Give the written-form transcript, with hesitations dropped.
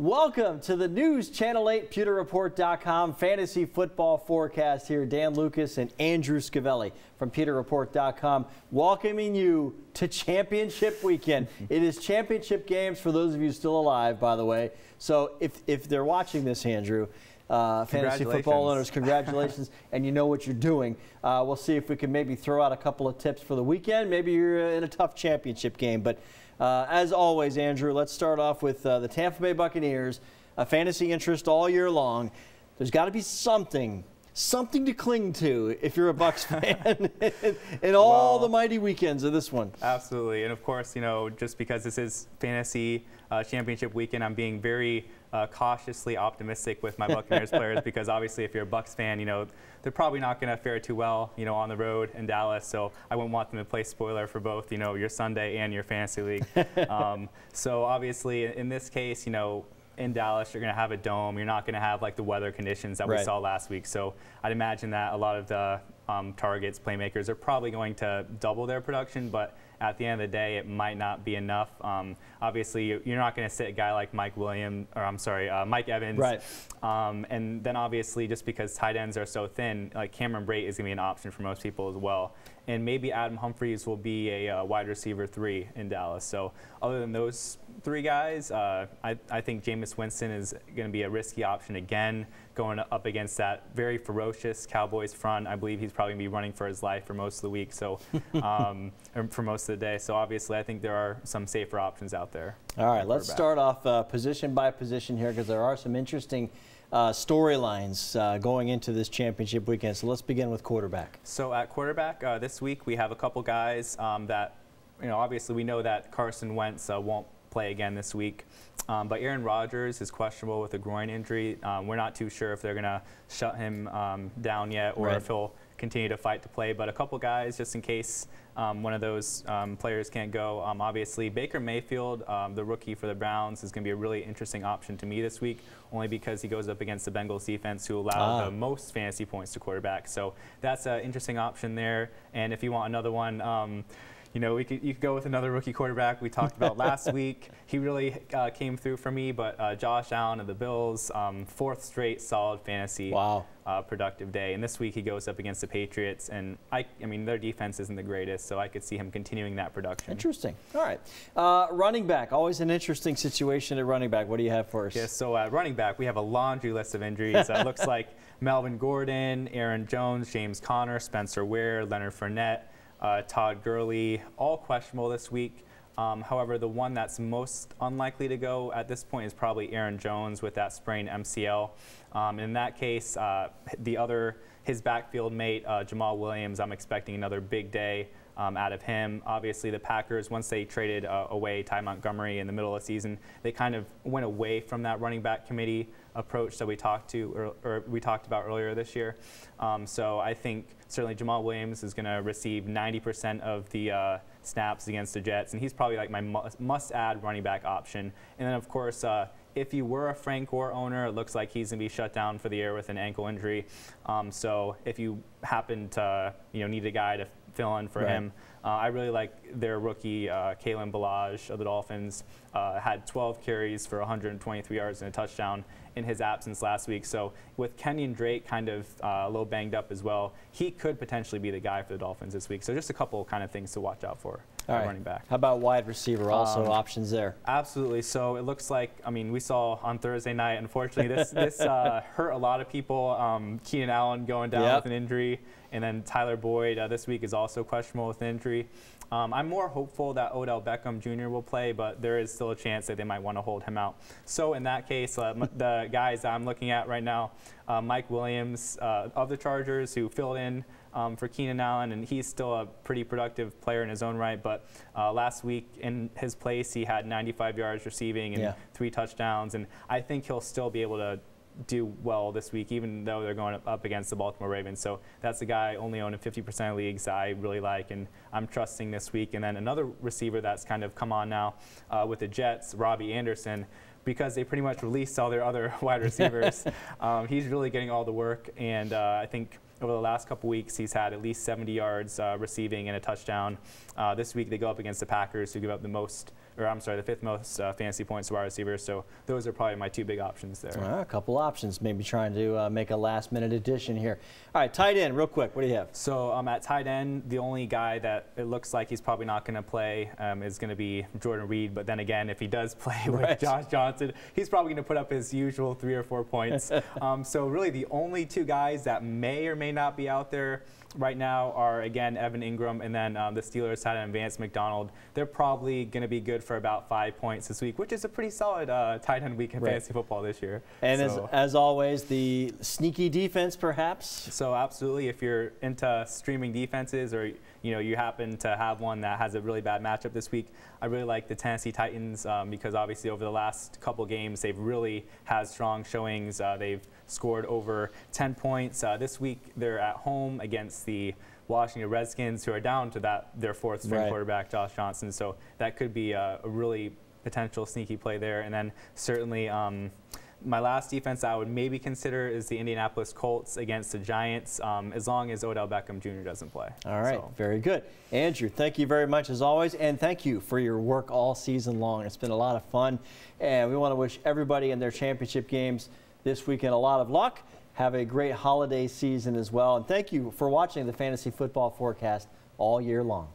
Welcome to the News Channel 8 PewterReport.com fantasy football forecast here. Dan Lucas and Andrew Scavelli from PewterReport.com welcoming you to championship weekend. It is championship games for those of you still alive, by the way. So if they're watching this, Andrew, fantasy football owners, congratulations, and you know what you're doing. We'll see if we can maybe throw out a couple of tips for the weekend. Maybe you're in a tough championship game, but as always, Andrew, let's start off with the Tampa Bay Buccaneers, a fantasy interest all year long. There's got to be something to cling to if you're a Bucs fan in all the mighty weekends of this one. Absolutely, and of course, you know, just because this is fantasy championship weekend, I'm being very cautiously optimistic with my Buccaneers players because obviously, if you're a Bucs fan, you know they're probably not going to fare too well, you know, on the road in Dallas. So I wouldn't want them to play spoiler for both, you know, your Sunday and your fantasy league. So obviously, in this case, you know, in Dallas, you're going to have a dome. You're not going to have like the weather conditions that we saw last week. So I'd imagine that a lot of the targets, playmakers are probably going to double their production, but at the end of the day, it might not be enough. Obviously, you're not going to sit a guy like Mike Evans. Right. And then obviously, just because tight ends are so thin, like Cameron Brate is going to be an option for most people as well. And maybe Adam Humphries will be a wide receiver 3 in Dallas. So other than those 3 guys, I think Jameis Winston is going to be a risky option again, going up against that very ferocious Cowboys front. I believe he's probably going to be running for his life for most of the week, so or for most of the day. So obviously, I think there are some safer options out there. All right, let's start off position by position here because there are some interesting storylines going into this championship weekend. So let's begin with quarterback. So at quarterback, this week we have a couple guys that, you know, obviously we know that Carson Wentz won't play again this week. But Aaron Rodgers is questionable with a groin injury. We're not too sure if they're going to shut him down yet or if he'll continue to fight to play. But a couple guys, just in case one of those players can't go. Obviously, Baker Mayfield, the rookie for the Browns, is going to be a really interesting option to me this week, only because he goes up against the Bengals defense, who allow the most fantasy points to quarterbacks. So that's an interesting option there. And if you want another one, you know, you could go with another rookie quarterback we talked about last week. He really came through for me, but Josh Allen of the Bills, 4th straight solid fantasy productive day. And this week he goes up against the Patriots, and I mean, their defense isn't the greatest, so I could see him continuing that production. Interesting. All right. Running back, always an interesting situation at running back. What do you have for us? Yeah, so at running back, we have a laundry list of injuries. It looks like Melvin Gordon, Aaron Jones, James Conner, Spencer Ware, Leonard Fournette, Todd Gurley, all questionable this week. However, the one that's most unlikely to go at this point is probably Aaron Jones with that sprained MCL. In that case, his backfield mate, Jamal Williams, I'm expecting another big day out of him. Obviously, the Packers, once they traded away Ty Montgomery in the middle of the season, they kind of went away from that running back committee approach that we talked about earlier this year. So I think certainly Jamal Williams is going to receive 90% of the snaps against the Jets, and he's probably like my must-add running back option. And then, of course, if you were a Frank Gore owner, it looks like he's going to be shut down for the year with an ankle injury. So if you happen to need a guy to fill in for him, I really like their rookie, Kalen Ballage of the Dolphins. Had 12 carries for 123 yards and a touchdown in his absence last week. So with Kenyon Drake kind of a little banged up as well, he could potentially be the guy for the Dolphins this week. So just a couple kind of things to watch out for at running back. How about wide receiver? Also options there. Absolutely. So it looks like, I mean, we saw on Thursday night, unfortunately, this hurt a lot of people. Keenan Allen going down with an injury. And then Tyler Boyd this week is also questionable with an injury. I'm more hopeful that Odell Beckham Jr. will play, but there is still a chance that they might want to hold him out. So in that case, the guys I'm looking at right now, Mike Williams of the Chargers, who filled in for Keenan Allen, and he's still a pretty productive player in his own right. But last week in his place, he had 95 yards receiving and 3 touchdowns, and I think he'll still be able to do well this week, even though they're going up against the Baltimore Ravens. So that's a guy only owned in 50% of leagues I really like, and I'm trusting this week. And then another receiver that's kind of come on now with the Jets, Robbie Anderson, because they pretty much released all their other wide receivers. He's really getting all the work, and I think over the last couple weeks he's had at least 70 yards receiving and a touchdown. This week they go up against the Packers, who give up the most or I'm sorry, the 5th most fantasy points to wide receivers. So those are probably my 2 big options there. A couple options, maybe trying to make a last-minute addition here. All right, tight end, real quick. What do you have? So at tight end, the only guy that it looks like he's probably not going to play is going to be Jordan Reed. But then again, if he does play with Josh Johnson, he's probably going to put up his usual 3 or 4 points. So really, the only 2 guys that may or may not be out there right now are, again, Evan Ingram and then the Steelers tight end Vance McDonald. They're probably going to be good for about 5 points this week, which is a pretty solid tight end week in fantasy football this year. And as always, the sneaky defense, perhaps? So absolutely, if you're into streaming defenses or you happen to have one that has a really bad matchup this week, I really like the Tennessee Titans because obviously over the last couple games they've really had strong showings. They've scored over 10 points. This week they're at home against the Washington Redskins, who are down to their 4th string quarterback, Josh Johnson. So that could be a really potential sneaky play there. And then certainly my last defense I would maybe consider is the Indianapolis Colts against the Giants, as long as Odell Beckham Jr. doesn't play. All right, very good. Andrew, thank you very much as always, and thank you for your work all season long. It's been a lot of fun, and we want to wish everybody in their championship games this weekend a lot of luck. Have a great holiday season as well, and thank you for watching the Fantasy Football Forecast all year long.